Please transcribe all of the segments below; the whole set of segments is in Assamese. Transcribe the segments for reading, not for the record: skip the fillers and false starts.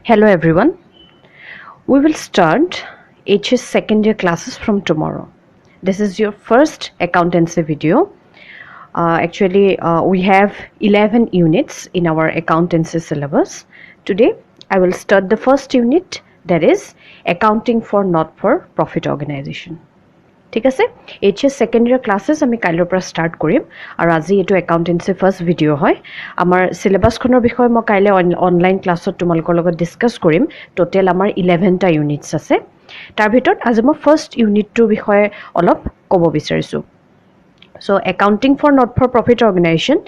Hello everyone. We will start HS second year classes from tomorrow. This is your first accountancy video. We have 11 units in our accountancy syllabus. Today, I will start the first unit, that is accounting for not-for-profit organization. ঠিক আছে HS second year classes আমি কাইলৈৰ পৰা ষ্টাৰ্ট কৰিম আৰু আজি এইটো একাউণ্টেঞ্চি ফাৰ্ষ্ট ভিডিঅ' হয় আমাৰ চিলেবাছখনৰ বিষয়ে মই কাইলৈ অনলাইন ক্লাছত তোমালোকৰ লগত ডিছকাছ কৰিম টোটেল আমাৰ 11টা ইউনিটছ আছে তাৰ ভিতৰত আজি মই ফাৰ্ষ্ট ইউনিটটোৰ বিষয়ে অলপ ক'ব বিচাৰিছোঁ so accounting for not for profit organisation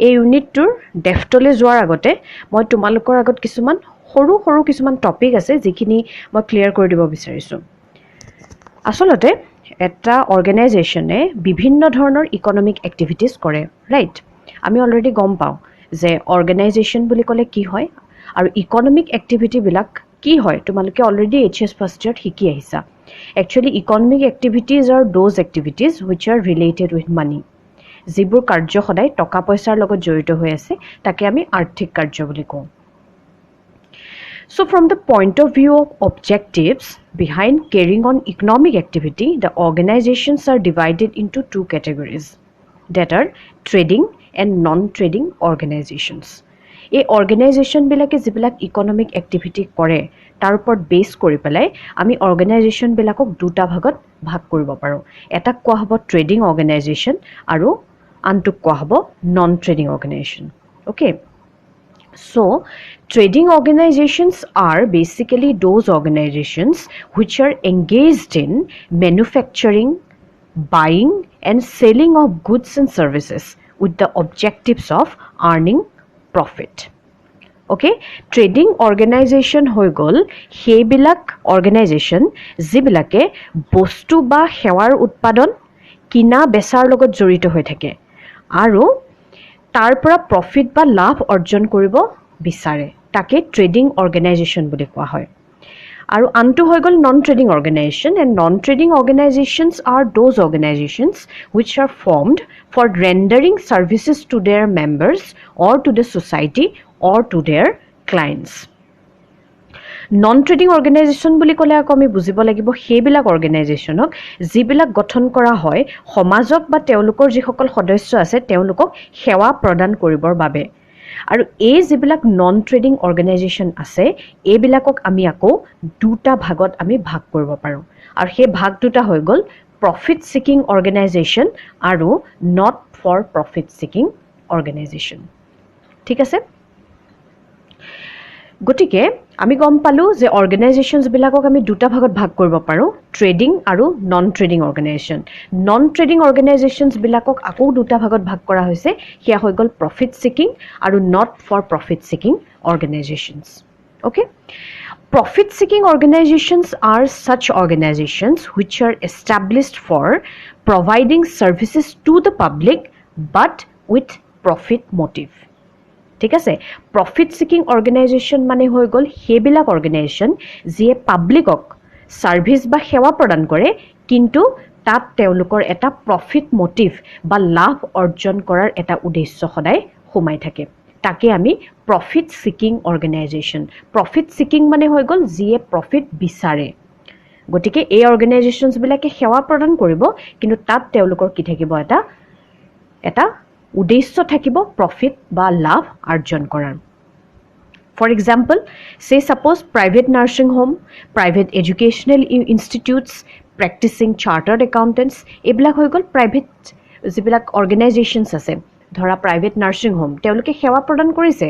এই ইউনিটটোৰ ডেফটলৈ যোৱাৰ আগতে মই তোমালোকৰ আগত কিছুমান সৰু সৰু কিছুমান টপিক আছে যিখিনি মই ক্লিয়াৰ কৰি দিব বিচাৰিছোঁ আচলতে এটা অৰ্গেনাইজেশ্যনে বিভিন্ন ধৰণৰ ইকনমিক এক্টিভিটিজ কৰে ৰাইট আমি অলৰেডি গম পাওঁ যে অৰ্গেনাইজেশ্যন বুলি ক'লে কি হয় আৰু ইকনমিক এক্টিভিটিবিলাক কি হয় তোমালোকে অলৰেডি HS ফাৰ্ষ্ট ইয়াৰত শিকি আহিছা actually economic activities R those activities which are related with মানি যিবোৰ কাৰ্য সদায় টকা পইচাৰ লগত জড়িত হৈ আছে তাকে আমি আৰ্থিক কাৰ্য বুলি কওঁ So from the point of view of objectives behind carrying on economic activity, the organizations are divided into two categories that are trading and non-trading organizations. এই অৰ্গেনাইজেশ্যনবিলাকে যিবিলাক ইকনমিক এক্টিভিটি কৰে তাৰ ওপৰত বেছ কৰি পেলাই আমি অৰ্গেনাইজেশ্যনবিলাকক দুটা ভাগত ভাগ কৰিব পাৰোঁ এটা কোৱা হ'ব ট্ৰেডিং অৰ্গেনাইজেশ্যন আৰু আনটোক কোৱা হ'ব non trading organisation okay So, trading organizations are basically those organizations which are engaged in manufacturing, buying and selling of goods and services with the objectives of earning profit. Okay, trading organization হৈ গ'ল সেইবিলাক organization যিবিলাকে বস্তু বা সেৱাৰ উৎপাদন কিনা বেচাৰ লগত জড়িত হৈ থাকে আৰু তাৰ পৰা প্ৰফিট বা লাভ অৰ্জন কৰিব বিচাৰে তাকে ট্ৰেডিং অৰ্গেনাইজেশ্যন বুলি কোৱা হয় আৰু আনটো হৈ গ'ল non trading organisation and non trading organisations are those organisations which are formed for rendering services to their members or to the society or to their clients non trading organisation বুলি ক'লে আকৌ আমি বুজিব লাগিব সেইবিলাক অৰ্গেনাইজেশ্যনক যিবিলাক গঠন কৰা হয় সমাজক বা তেওঁলোকৰ যিসকল সদস্য আছে তেওঁলোকক সেৱা প্ৰদান কৰিবৰ বাবে আৰু এই যিবিলাক নন ট্ৰেডিং অৰ্গেনাইজেশ্যন আছে এইবিলাকক আমি আকৌ দুটা ভাগত আমি ভাগ কৰিব পাৰোঁ আৰু সেই ভাগ দুটা হৈ গ'ল প্ৰফিট ছিকিং অৰ্গেনাইজেশ্যন আৰু not for profit seeking organisation ঠিক আছে গতিকে আমি গম পালোঁ যে অৰ্গেনাইজেশ্যনছবিলাকক আমি দুটা ভাগত ভাগ কৰিব পাৰোঁ ট্ৰেডিং আৰু non trading organisation non trading অৰ্গেনাইজেশ্যনছবিলাকক আকৌ দুটা ভাগত ভাগ কৰা হৈছে সেয়া হৈ গ'ল প্ৰফিট ছিকিং আৰু not for profit seeking organisations okay profit seeking organisations are such organizations which are established for providing services to the public but with profit motive ঠিক আছে প্ৰফিট ছিকিং অৰ্গেনাইজেশ্যন মানে হৈ গ'ল সেইবিলাক অৰ্গেনাইজেশ্যন যিয়ে পাব্লিকক ছাৰ্ভিচ বা সেৱা প্ৰদান কৰে কিন্তু তাত তেওঁলোকৰ এটা প্ৰফিট মটিভ বা লাভ অৰ্জন কৰাৰ এটা উদ্দেশ্য সদায় সোমাই থাকে তাকে আমি প্ৰফিট ছিকিং অৰ্গেনাইজেশ্যন প্ৰফিট ছিকিং মানে হৈ গ'ল যিয়ে প্ৰফিট বিচাৰে গতিকে এই অৰ্গেনাইজেশ্যনছবিলাকে সেৱা প্ৰদান কৰিব কিন্তু তাত তেওঁলোকৰ কি থাকিব এটা উদ্দেশ্য থাকিব প্ৰফিট বা লাভ অৰ্জন কৰাৰ for example say suppose private nursing home private educational institutes practising chartered accountants এইবিলাক হৈ গ'ল প্ৰাইভেট যিবিলাক অৰ্গেনাইজেশ্যনছ আছে ধৰা প্ৰাইভেট নাৰ্ছিং হোম তেওঁলোকে সেৱা প্ৰদান কৰিছে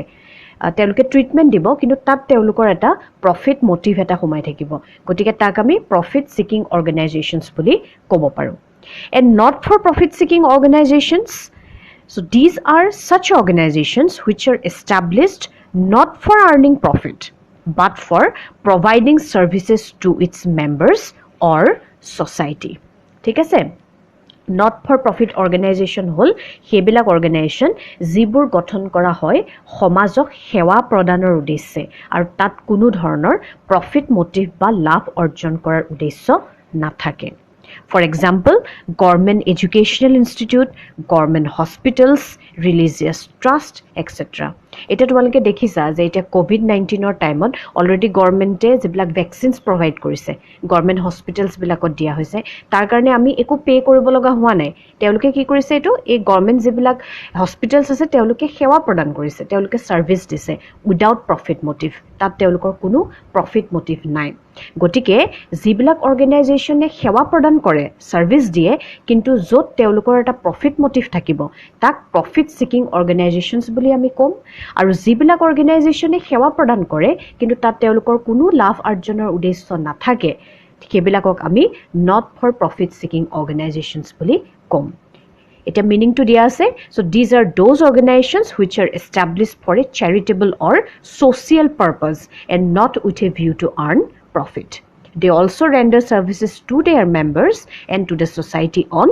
তেওঁলোকে ট্ৰিটমেণ্ট দিব কিন্তু তাত তেওঁলোকৰ এটা প্ৰফিট মটিভ এটা সোমাই থাকিব গতিকে তাক আমি প্ৰফিট ছিকিং অৰ্গেনাইজেশ্যনছ বুলি ক'ব পাৰোঁ and not for profit seeking organisations So these are such organizations which are established not for earning profit but for providing services to its members or society. ঠিক আছে not for profit organization হ'ল সেইবিলাক অৰ্গেনাইজেশ্যন যিবোৰ গঠন কৰা হয় সমাজক সেৱা প্ৰদানৰ উদ্দেশ্যে আৰু তাত কোনো ধৰণৰ প্ৰফিট মটিভ বা লাভ অৰ্জন কৰাৰ উদ্দেশ্য নাথাকে For example, government educational institute, government hospitals, religious trust, etc. এটা তোমালোকে দেখিছা যে এটা কোভিড-19 টাইমত অলৰেডি গভৰ্ণমেণ্টে যিবিলাক ভেকচিনছ প্ৰভাইড কৰিছে গভৰ্ণমেণ্ট হস্পিটেলছবিলাকত দিয়া হৈছে তাৰ কাৰণে আমি একো পে কৰিব লগা হোৱা নাই তেওঁলোকে কি কৰিছে এইটো এই গভৰ্ণমেণ্ট যিবিলাক হস্পিটেলছ আছে তেওঁলোকে সেৱা প্ৰদান কৰিছে তেওঁলোকে ছাৰ্ভিচ দিছে উইদাউট প্ৰফিট মটিভ তাত তেওঁলোকৰ কোনো প্ৰফিট মটিভ নাই গতিকে যিবিলাক অৰ্গেনাইজেশ্যনে সেৱা প্ৰদান কৰে ছাৰ্ভিচ দিয়ে কিন্তু য'ত তেওঁলোকৰ এটা প্ৰফিট মটিভ থাকিব তাক প্ৰফিট ছিকিং অৰ্গেনাইজেশ্যনছ বুলি আমি ক'ম আৰু যিবিলাক অৰ্গেনাইজেশ্যনে সেৱা প্ৰদান কৰে কিন্তু তাত তেওঁলোকৰ কোনো লাভ আৰ্জনৰ উদ্দেশ্য নাথাকে সেইবিলাকক আমি not for profit seeking organisations বুলি ক'ম এটা মিনিংটো দিয়া আছে so these are those organizations which are established for a charitable or social purpose and not with a view to earn profit they also render services to their members and to the society on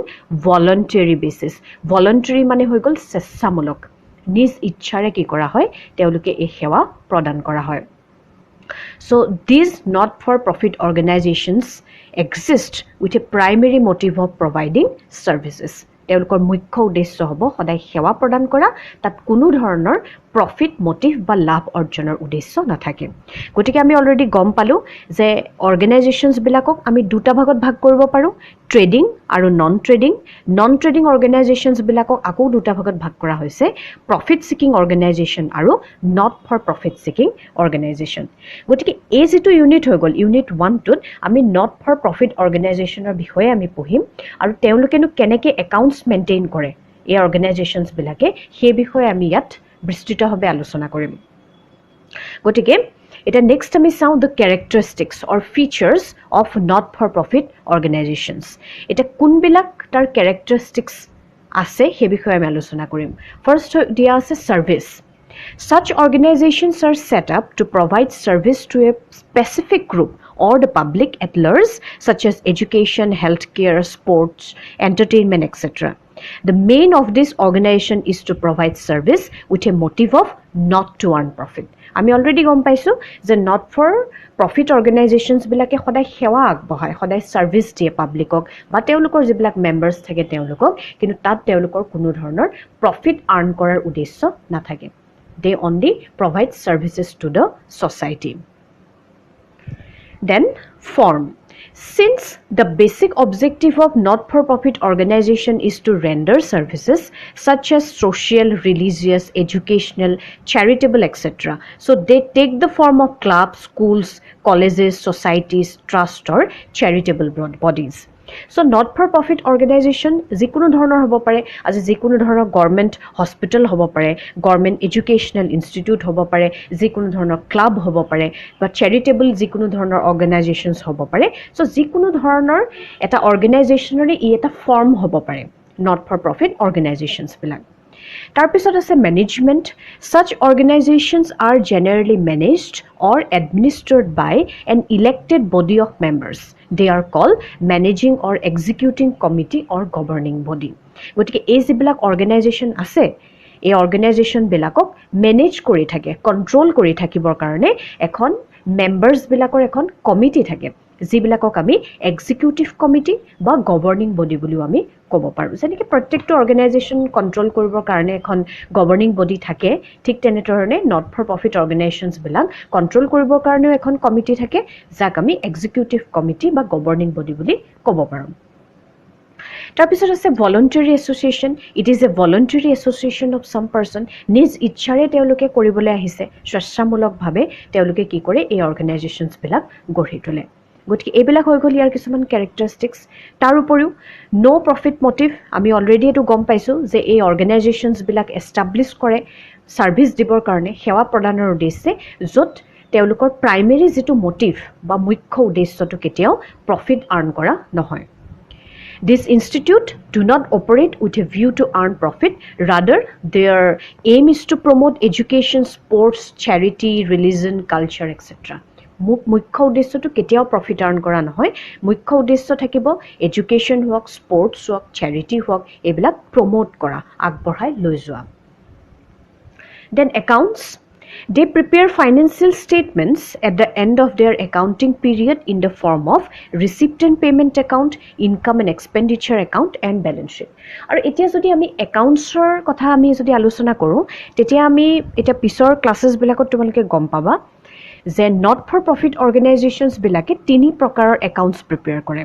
voluntary basis voluntary মানে হৈ গ'ল স্বেচ্ছামূলক নিজ ইচ্ছাৰে কি কৰা হয় তেওঁলোকে এই সেৱা প্ৰদান কৰা হয় so these not for profit organizations exist with a primary motive of providing services তেওঁলোকৰ মুখ্য উদ্দেশ্য হ'ব সদায় সেৱা প্ৰদান কৰা তাত কোনো ধৰণৰ প্ৰফিট মটিভ বা লাভ অৰ্জনৰ উদ্দেশ্য নাথাকে গতিকে আমি অলৰেডি গম পালো যে অৰ্গেনাইজেশ্যনছবিলাকক আমি দুটা ভাগত ভাগ কৰিব পাৰোঁ ট্ৰেডিং আৰু নন ট্ৰেডিং অৰ্গেনাইজেশ্যনছবিলাকক আকৌ দুটা ভাগত ভাগ কৰা হৈছে প্ৰফিট ছিকিং অৰ্গেনাইজেশ্যন আৰু not for profit seeking organisation গতিকে এই যিটো ইউনিট হৈ গ'ল ইউনিট 1টোত আমি নট ফৰ প্ৰফিট অৰ্গেনাইজেশ্যনৰ বিষয়ে আমি পঢ়িম আৰু তেওঁলোকেনো কেনেকৈ একাউণ্টছ মেইনটেইন কৰে এই অৰ্গেনাইজেশ্যনছবিলাকে সেই বিষয়ে আমি ইয়াত বিস্তৃতভাৱে আলোচনা কৰিম গতিকে এটা নেক্সট আমি চাওঁ the characteristics or features of not for profit organisations এটা কোনবিলাক তাৰ কেৰেক্টাৰিষ্টিক্স আছে সেই বিষয়ে আমি আলোচনা কৰিম ফাৰ্ষ্ট দিয়া আছে service Such organizations are set up to provide service to a specific group or the public at large, such as education, healthcare, sports, entertainment, etc. The main of this organization is to provide service with a motive of not to earn profit. আমি অলৰেডি গম পাইছোঁ যে নট ফৰ প্ৰফিট অৰ্গেনাইজেশ্যনছবিলাকে সদায় সেৱা আগবঢ়ায় সদায় ছাৰ্ভিচ দিয়ে পাব্লিকক বা তেওঁলোকৰ যিবিলাক মেম্বাৰ্ছ থাকে তেওঁলোকক কিন্তু তাত তেওঁলোকৰ কোনো ধৰণৰ প্ৰফিট আৰ্ণ কৰাৰ উদ্দেশ্য নাথাকে They only provide services to the society. Then form. Since the basic objective of not-for-profit organization is to render services such as social, religious, educational, charitable, etc. So they take the form of clubs, schools, colleges, societies, trust or charitable bodies. So not for profit organization যিকোনো ধৰণৰ হ'ব পাৰে আজি যিকোনো ধৰণৰ গভৰ্ণমেণ্ট হস্পিটেল হ'ব পাৰে গভৰ্ণমেণ্ট এডুকেশ্যনেল ইনষ্টিটিউট হ'ব পাৰে যিকোনো ধৰণৰ ক্লাব হ'ব পাৰে বা চেৰিটেবল যিকোনো ধৰণৰ অৰ্গেনাইজেশ্যনছ হ'ব পাৰে সো যিকোনো ধৰণৰ এটা অৰ্গেনাইজেশ্যনৰে ই এটা ফৰ্ম হ'ব পাৰে নট ফৰ প্ৰফিট অৰ্গেনাইজেশ্যনছবিলাক তাৰপিছত আছে management such organizations are generally managed or administered by an elected body of members they are called managing or executing committee or governing body গতিকে এই যিবিলাক অৰ্গেনাইজেশ্যন আছে এই অৰ্গেনাইজেশ্যনবিলাকক মেনেজ কৰি থাকে কণ্ট্ৰল কৰি থাকিবৰ কাৰণে এখন মেম্বাৰ্ছবিলাকৰ এখন কমিটি থাকে যিবিলাকক আমি এক্সিকিউটিভ কমিটি বা গভৰ্নিং বডি বুলিও আমি ক'ব পাৰোঁ যেনেকৈ প্ৰত্যেকটো অৰ্গেনাইজেশ্যন কণ্ট্ৰল কৰিবৰ কাৰণে এখন গভৰ্নিং বডি থাকে ঠিক তেনেধৰণে নট ফৰ প্ৰফিট অৰ্গেনাইজেশ্যনছবিলাক কণ্ট্ৰল কৰিবৰ কাৰণেও এখন কমিটি থাকে যাক আমি এক্সিকিউটিভ কমিটি বা গভৰ্নিং বডি বুলি ক'ব পাৰোঁ তাৰপিছত আছে voluntary association it is a voluntary association of some person নিজ ইচ্ছাৰে তেওঁলোকে কৰিবলৈ আহিছে স্বেচ্ছামূলকভাৱে তেওঁলোকে কি কৰে এই অৰ্গেনাইজেশ্যনছবিলাক গঢ়ি তোলে গতিকে এইবিলাক হৈ গ'ল ইয়াৰ কিছুমান কেৰেক্টাৰিষ্টিক্স তাৰ উপৰিও ন' প্ৰফিট মটিভ আমি অলৰেডি এইটো গম পাইছোঁ যে এই অৰ্গেনাইজেশ্যনছবিলাক এষ্টাব্লিছ কৰে ছাৰ্ভিচ দিবৰ কাৰণে সেৱা প্ৰদানৰ উদ্দেশ্যে য'ত তেওঁলোকৰ প্ৰাইমেৰী যিটো মটিভ বা মুখ্য উদ্দেশ্যটো কেতিয়াও প্ৰফিট আৰ্ণ কৰা নহয় This institute do not operate with a view to earn profit. Rather, their aim is to promote education, sports, charity, religion, culture, etc. মুখ্য উদ্দেশ্যটো কেতিয়াও প্ৰফিট আৰ্ণ কৰা নহয় মুখ্য উদ্দেশ্য থাকিব এডুকেশ্যন হওক স্পৰ্টছ হওক চেৰিটি হওক এইবিলাক প্ৰমোট কৰা আগবঢ়াই লৈ যোৱা then accounts They prepare financial statements at the end of their accounting period in the form of receipt and payment account, income and expenditure account, and balance sheet. আৰু এতিয়া যদি আমি একাউণ্টছৰ কথা আমি যদি আলোচনা কৰোঁ তেতিয়া আমি এতিয়া পিছৰ ক্লাছেছবিলাকত তোমালোকে গম পাবা যে নট ফৰ প্ৰফিট অৰ্গেনাইজেশ্যনছবিলাকে তিনি প্ৰকাৰৰ একাউণ্টছ প্ৰিপেয়াৰ কৰে।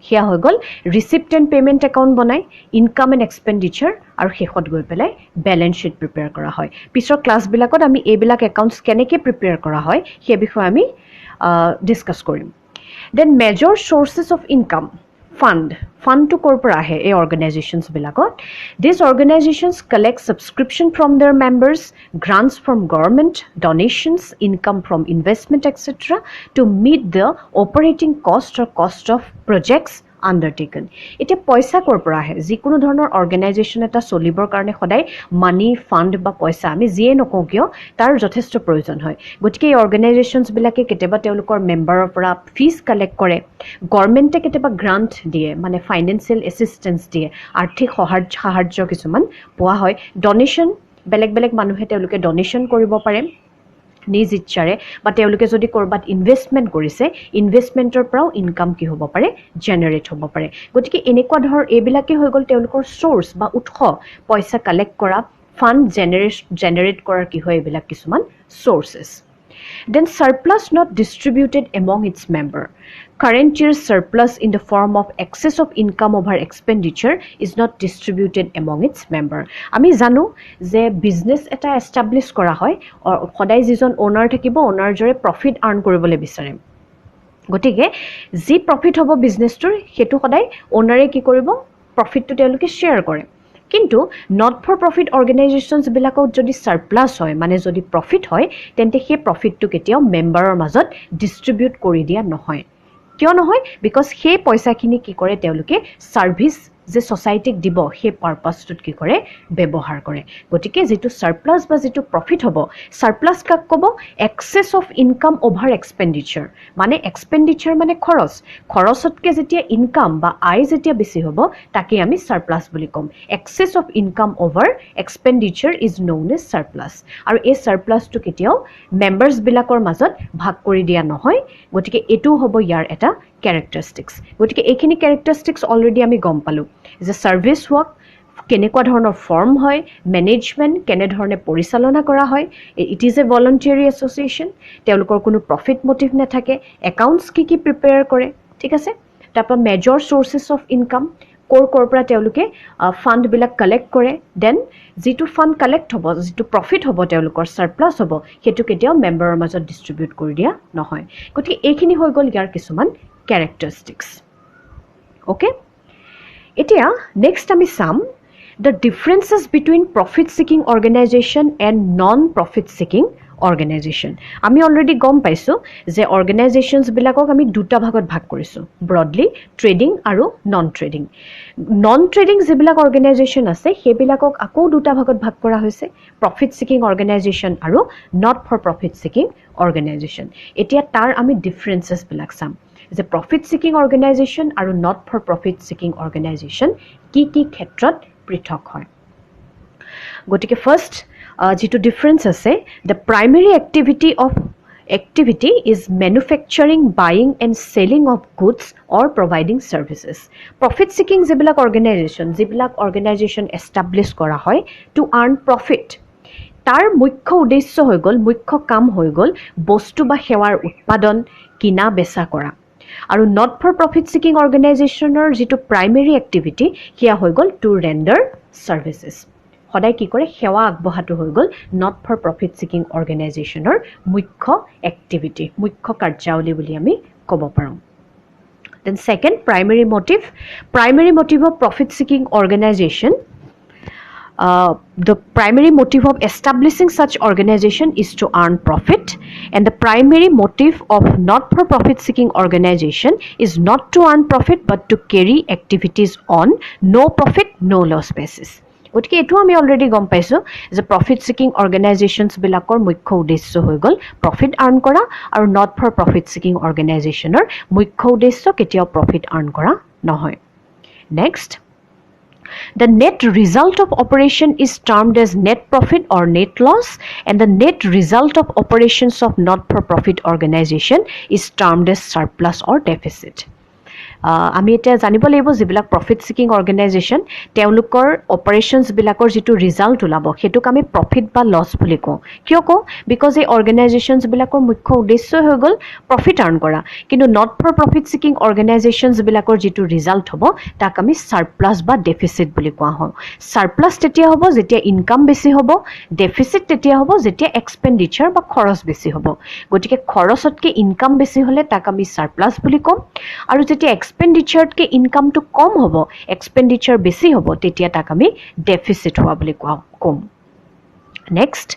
সেয়া হৈ গ'ল ৰিচিপ্ট এণ্ড পে'মেণ্ট একাউণ্ট বনায়, ইনকাম এণ্ড এক্সপেণ্ডিচাৰ, আৰু শেষত গৈ পেলাই বেলেঞ্চ শ্বীট প্ৰিপেয়াৰ কৰা হয়। পিছৰ ক্লাছবিলাকত আমি এইবিলাক একাউণ্টছ কেনেকৈ প্ৰিপেয়াৰ কৰা হয় সেই বিষয়ে আমি ডিছকাছ কৰিম। Then major sources of income, ফাণ্ডটো ক'ৰ পৰা আহে এই অৰ্গেনাইজেশ্যনছবিলাকত? These organisations collect subscription from their members, grants from government, donations, income from investment etcetera to meet the operating cost or cost of projects আণ্ডাৰটেকেন। এতিয়া পইচা ক'ৰ পৰা আহে? যিকোনো ধৰণৰ অৰ্গেনাইজেশ্যন এটা চলিবৰ কাৰণে সদায় মানি, ফাণ্ড বা পইচা আমি যিয়ে নকওঁ কিয় তাৰ যথেষ্ট প্ৰয়োজন হয়। গতিকে এই অৰ্গেনাইজেশ্যনছবিলাকে কেতিয়াবা তেওঁলোকৰ মেম্বাৰৰ পৰা ফিজ কালেক্ট কৰে, গভৰ্ণমেণ্টে কেতিয়াবা গ্ৰাণ্ট দিয়ে, মানে ফাইনেন্সিয়েল এছিষ্টেঞ্চ দিয়ে, আৰ্থিক সাহাৰ্য কিছুমান পোৱা হয়, ডনেশ্যন বেলেগ বেলেগ মানুহে তেওঁলোকে ডনেশ্যন কৰিব পাৰে নিজ ইচ্ছাৰে, বা তেওঁলোকে যদি ক'ৰবাত ইনভেষ্টমেণ্ট কৰিছে ইনভেষ্টমেণ্টৰ পৰাও ইনকাম কি হ'ব পাৰে? জেনেৰেট হ'ব পাৰে। গতিকে এনেকুৱা এইবিলাকেই হৈ গ'ল তেওঁলোকৰ চ'ৰ্চ বা উৎস, পইচা কালেক্ট কৰা, ফাণ্ড জেনেৰেট কৰাৰ কি হয় এইবিলাক কিছুমান sources. Then surplus not distributed among its member. Current year's surplus in the form of excess of income over expenditure is not distributed among its member. আমি জানো যে বিজনেছ এটা এষ্টাব্লিছ কৰা হয়, সদায় যিজন অ'নাৰ থাকিব অ'নাৰ জৰে প্ৰফিট আৰ্ণ কৰিবলৈ বিচাৰে। গতিকে যি প্ৰফিট হ'ব বিজনেছটোৰ সেইটো সদায় অ'নাৰে কি কৰিব? প্ৰফিটটো তেওঁলোকে শ্বেয়াৰ কৰে। কিন্তু নট ফৰ প্ৰফিট অৰ্গেনাইজেশ্যনছবিলাকত যদি ছাৰপ্লাছ হয়, মানে যদি প্ৰফিট হয়, তেন্তে সেই প্ৰফিটটো কেতিয়াও মেম্বাৰৰ মাজত ডিষ্ট্ৰিবিউট কৰি দিয়া নহয়। কিয় নহয়? বিকজ সেই পইচাখিনি কি কৰে তেওঁলোকে ছাৰ্ভিচ যে ছ'চাইটিক দিব সেই পাৰ্পাছটোত কি কৰে? ব্যৱহাৰ কৰে। গতিকে যিটো ছাৰপ্লাছ বা যিটো প্ৰফিট হ'ব, ছাৰপ্লাছ কাক ক'ব? Excess of income over expenditure, মানে এক্সপেণ্ডিচাৰ মানে খৰচতকৈ যেতিয়া ইনকাম বা আয় যেতিয়া বেছি হ'ব তাকেই আমি ছাৰপ্লাছ বুলি ক'ম। Excess of income over expenditure is known as surplus. আৰু এই ছাৰপ্লাছটো কেতিয়াও মেম্বাৰ্ছবিলাকৰ মাজত ভাগ কৰি দিয়া নহয়। গতিকে এইটোও হ'ব ইয়াৰ এটা কেৰেক্টাৰিষ্টিক্স। গতিকে এইখিনি কেৰেক্টাৰিষ্টিক্স অলৰেডি আমি গম পালোঁ যে ছাৰ্ভিচ ৱৰ্ক কেনেকুৱা ধৰণৰ ফৰ্ম হয়, মেনেজমেণ্ট কেনেধৰণে পৰিচালনা কৰা হয়, ইট ইজ এ ভলণ্টিয়াৰী এছ'চিয়েশ্যন, তেওঁলোকৰ কোনো প্ৰফিট মটিভ নাথাকে, একাউণ্টছ কি প্ৰিপেয়াৰ কৰে, ঠিক আছে। তাৰপৰা মেজৰ চ'ৰ্চেছ অফ ইনকাম, ক'ৰ পৰা তেওঁলোকে ফাণ্ডবিলাক কালেক্ট কৰে, দেন যিটো ফাণ্ড কালেক্ট হ'ব, যিটো প্ৰফিট হ'ব তেওঁলোকৰ ছাৰপ্লাছ হ'ব, সেইটো কেতিয়াও মেম্বাৰৰ মাজত ডিষ্ট্ৰিবিউট কৰি দিয়া নহয়। গতিকে এইখিনি হৈ গ'ল ইয়াৰ কিছুমান কেৰেক্টাৰিষ্টিক্স। অ'কে, এতিয়া নেক্সট আমি চাম the differences between profit seeking organisation and non profit seeking organisation. আমি অলৰেডি গম পাইছোঁ যে অৰ্গেনাইজেশ্যনছবিলাকক আমি দুটা ভাগত ভাগ কৰিছোঁ, ব্ৰডলি ট্ৰেডিং আৰু নন ট্ৰেডিং। নন ট্ৰেডিং যিবিলাক অৰ্গেনাইজেশ্যন আছে সেইবিলাকক আকৌ দুটা ভাগত ভাগ কৰা হৈছে, প্ৰফিট ছিকিং অৰ্গেনাইজেশ্যন আৰু not for profit seeking organisation. এতিয়া তাৰ আমি ডিফাৰেঞ্চেছবিলাক চাম যে প্ৰফিট ছিকিং অৰ্গেনাইজেশ্যন আৰু not for profit seeking organisation কি ক্ষেত্ৰত পৃথক হয়। গতিকে ফাৰ্ষ্ট যিটো ডিফাৰেঞ্চ আছে, the primary activity is manufacturing, buying and selling of goods or providing services. Profit seeking যিবিলাক অৰ্গেনাইজেশ্যন এষ্টাব্লিছ কৰা হয় টু আৰ্ণ প্ৰফিট, তাৰ মুখ্য উদ্দেশ্য হৈ গ'ল, মুখ্য কাম হৈ গ'ল বস্তু বা সেৱাৰ উৎপাদন, কিনা বেচা কৰা। আৰু নট ফৰ প্ৰফিট ছিকিং অৰ্গেনাইজেশ্যনৰ যিটো প্ৰাইমেৰী এক্টিভিটি সেয়া হৈ গ'ল টু ৰেণ্ডাৰ ছাৰ্ভিচেছ, সদায় কি কৰে? সেৱা আগবঢ়াটো হৈ গ'ল নট ফৰ প্ৰফিট ছিকিং অৰ্গেনাইজেশ্যনৰ মুখ্য এক্টিভিটি, মুখ্য কাৰ্যাৱলী বুলি আমি ক'ব পাৰোঁ। Then second, primary motive of profit seeking organisation. The primary motive of establishing such organization is to earn profit, and the primary motive of not-for-profit seeking organization is not to earn profit but to carry activities on no profit, no loss basis. গতিকে এইটো আমি অলৰেডি গম পাইছোঁ যে প্ৰফিট ছিকিং অৰ্গেনাইজেশ্যনছবিলাকৰ মুখ্য উদ্দেশ্য হৈ গ'ল প্ৰফিট আৰ্ণ কৰা, আৰু নট ফৰ প্ৰফিট ছিকিং অৰ্গেনাইজেশ্যনৰ মুখ্য উদ্দেশ্য কেতিয়াও প্ৰফিট আৰ্ণ কৰা নহয়। Next, The net result of operation is termed as net profit or net loss, and the net result of operations of not-for-profit organization is termed as surplus or deficit. আমি এটা জানিব লাগিব যিবিলাক প্ৰফিট সিকিং অৰ্গেনাইজেশ্যন তেওঁলোকৰ অপাৰেশ্যনছবিলাকৰ যিটো ৰিজাল্ট ওলাব সেইটোক আমি প্ৰফিট বা লছ বুলি কওঁ কিয় কওঁ বিকজ এই অৰ্গেনাইজেশ্যনছবিলাকৰ মুখ্য উদ্দেশ্য হৈ গ'ল প্ৰফিট আৰ্ণ কৰা কিন্তু নট ফৰ প্ৰফিট সিকিং অৰ্গেনাইজেশ্যনছবিলাকৰ যিটো ৰিজাল্ট হ'ব তাক আমি সাৰপ্লাছ বা ডেফিচিট বুলি কোৱা হয় সাৰপ্লাছ তেতিয়া হ'ব যেতিয়া ইনকাম বেছি হ'ব ডেফিচিট তেতিয়া হ'ব যেতিয়া এক্সপেণ্ডিচাৰ বা খৰচ বেছি হ'ব গতিকে খৰচতকৈ ইনকাম বেছি হ'লে তাক আমি সাৰপ্লাছ বুলি ক'ম আৰু যেতিয়া এক্সপেণ্ডিচাৰতকৈ ইনকামটো কম হ'ব এক্সপেণ্ডিচাৰ বেছি হ'ব তেতিয়া তাক আমি ডেফিচিট হোৱা বুলি ক'ম next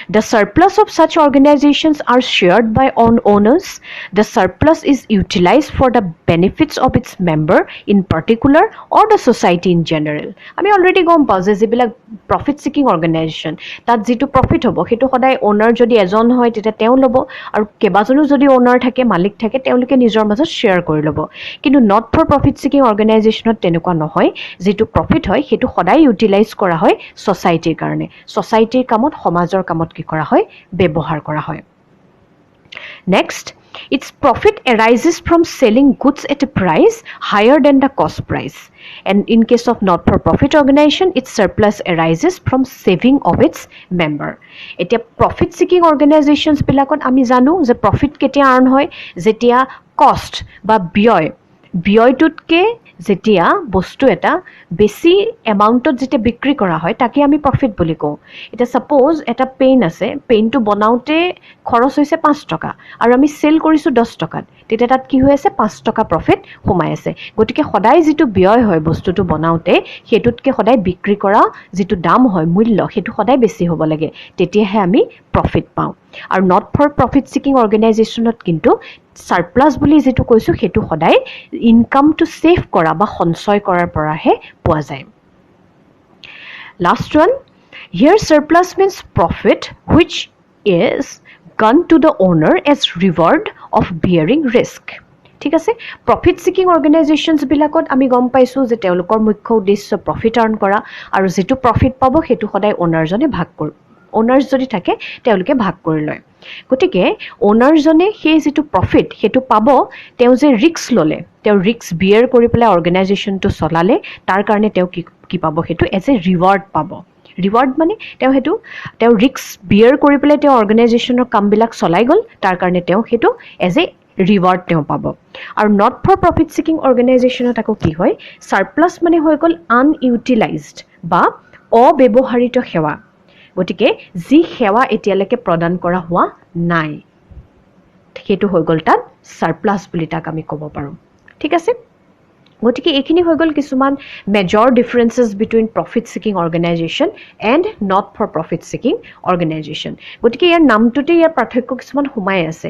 The surplus of such organizations are shared by owners. The surplus is utilized for the benefits of its member in particular or the society in general. আমি already গম পাওঁ যে যিবিলাক profit seeking organization তাত যিটো profit হ'ব সেইটো সদায় owner যদি এজন হয় তেতিয়া তেওঁ ল'ব আৰু কেইবাজনো যদি owner থাকে মালিক থাকে তেওঁলোকে নিজৰ মাজত share কৰি ল'ব কিন্তু not for profit seeking organizationত তেনেকুৱা নহয় যিটো profit হয় সেইটো সদায় utilize কৰা হয় societyৰ কাৰণে societyৰ কামত সমাজৰ কামত কি কৰা হয় ব্যৱহাৰ কৰা হয় next its profit arises from selling goods at a price higher than the cost price and in case of not for profit organization its surplus arises from saving of its member এতিয়া profit seeking organizations বিলাকত আমি জানো যে profit কেতিয়া আৰ্ণ হয় যেতিয়া cost বা ব্যয়টোতকে যেতিয়া বস্তু এটা বেছি এমাউণ্টত যেতিয়া বিক্ৰী কৰা হয় তাকে আমি প্ৰফিট বুলি কওঁ এটা সাপোজ এটা পেইন আছে পেইনটো বনাওতে খৰচ হৈছে 5 টকা আৰু আমি সেল কৰিছো 10 টকাত তেতিয়া তাত কি হৈ আছে 5 টকা প্ৰফিট সোমাই আছে গতিকে সদায় যিটো ব্যয় হয় বস্তুটো বনাওতে হেতুতকে সদায় বিক্ৰী কৰা যিটো দাম হয় মূল্য হেতু সদায় বেছি হ'ব লাগে তেতিয়াহে আমি প্ৰফিট পাওঁ আৰু নট ফৰ প্ৰফিট সিকিং অৰ্গেনাইজেশ্যনত কিন্তু সাৰপ্লাছ বুলি যেটো কৈছো হেতু সদায় ইনকামটো সেভ কৰা বা সঞ্চয় কৰাৰ পৰাহে পোৱা যায় last one here surplus means profit which is gone to the owner as reward of bearing risk ঠিক আছে profit seeking organizations বিলাকত আমি গম পাইছো যে তেওঁলোকৰ মুখ্য উদ্দেশ্য profit earn কৰা আৰু যেটো profit পাব হেতু সদায় owner জনে ভাগ কৰিব owners যদি থাকে তেওঁলোকে ভাগ কৰি লয় গতিকে ওনাৰ জনে সেই যেটো প্ৰফিট হেতু পাব তেও যে ৰিস্ক ললে তেও ৰিস্ক বিয়াৰ কৰি পেলাই অৰ্গেনাইজেশ্যনটো চলালে তাৰ কাৰণে তেও কি পাব হেতু এজ এ ৰিৱাৰ্ড পাব ৰিৱাৰ্ড মানে তেও ৰিস্ক বিয়াৰ কৰি পেলাই তেও অৰ্গেনাইজেশ্যনৰ কামবিলাক চলাই গল তাৰ কাৰণে তেও হেতু এজ এ ৰিৱাৰ্ড তেও পাব আৰু নট ফৰ প্ৰফিট সিকিং অৰ্গেনাইজেশ্যনত আকৌ কি হয় সাৰপ্লাছ মানে হৈ গল আনইউটিলাইজড বা অব্যৱহৃত সেৱা গতিকে যি সেৱা এতিয়ালৈকে প্ৰদান কৰা হোৱা নাই হেতু হৈ গল তাত সাৰপ্লাছ বুলি তাক আমি ক'ব পাৰো ঠিক আছে গতিকে এখিনি হৈ গল কিছুমান major differences between profit seeking organisation and not for profit seeking organisation গতিকে ইয়াৰ নামটোতে ইয়াৰ পাৰ্থক্য কিছুমান সোমাই আছে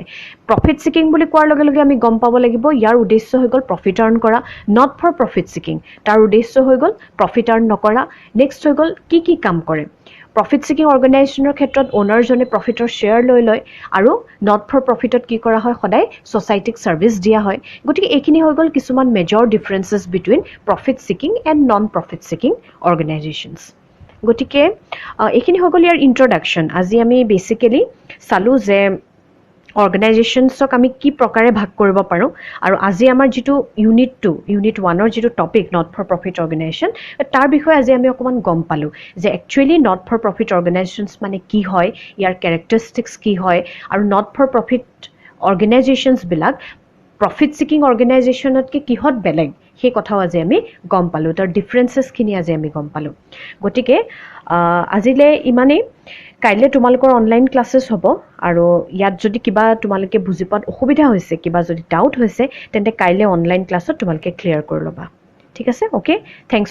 প্ৰফিট সিকিং বুলি কোৱাৰ লগে লগে আমি গম পাব লাগিব ইয়াৰ উদ্দেশ্য হৈ গল প্ৰফিট আৰ্ণ কৰা নট ফৰ প্ৰফিট সিকিং তাৰ উদ্দেশ্য হৈ গল প্ৰফিট আৰ্ণ নকৰা নেক্সট হৈ গল কি কাম কৰে প্ৰফিট সিকিং অৰ্গেনাইজেশ্যনৰ ক্ষেত্ৰত ওনাৰ জনে প্ৰফিটৰ শেয়াৰ লৈ লয় আৰু নট ফৰ প্ৰফিটত কি কৰা হয় সদায় সোসাইটিক সাৰ্ভিস দিয়া হয় গতিকে এখিনি হৈ গল কিছুমান major differences between profit seeking and non profit seeking organisations গতিকে এখিনি হৈ গল ইয়াৰ ইন্ট্ৰোডাকশন আজি আমি বেসিক্যালি চালু যে অৰ্গেনাইজেশ্যনছক আমি কি প্ৰকাৰে ভাগ কৰিব পাৰো আৰু আজি আমাৰ যেটো ইউনিট 1 ৰ যেটো topic not for profit organisation তাৰ বিষয়ে আজি আমি অকমান গম পালো যে actually not for profit organisations মানে কি হয় ইয়াৰ ক্যাৰেক্টাৰিষ্টিক্স কি হয় আৰু নট ফৰ প্ৰফিট অৰ্গেনাইজেশ্যনছ বিলাক প্ৰফিট সিকিং অৰ্গেনাইজেশ্যনতকে কিহত বেলেগ সেই কথাও আজি আমি গম পালো তাৰ ডিফাৰেন্সেস খিনি আজি আমি গম পালো গতিকে আজিলে ইমানে কাইলে তোমালোকৰ অনলাইন ক্লাसेस হ'ব আৰু ইয়াত যদি কিবা তোমালোকে বুজি পোৱাত অসুবিধা হৈছে কিবা যদি ডাউট হৈছে তেন্তে কাইলে অনলাইন ক্লাছত তোমালোকে ক্লিয়াৰ কৰি লবা ঠিক আছে ওকে থ্যাঙ্কস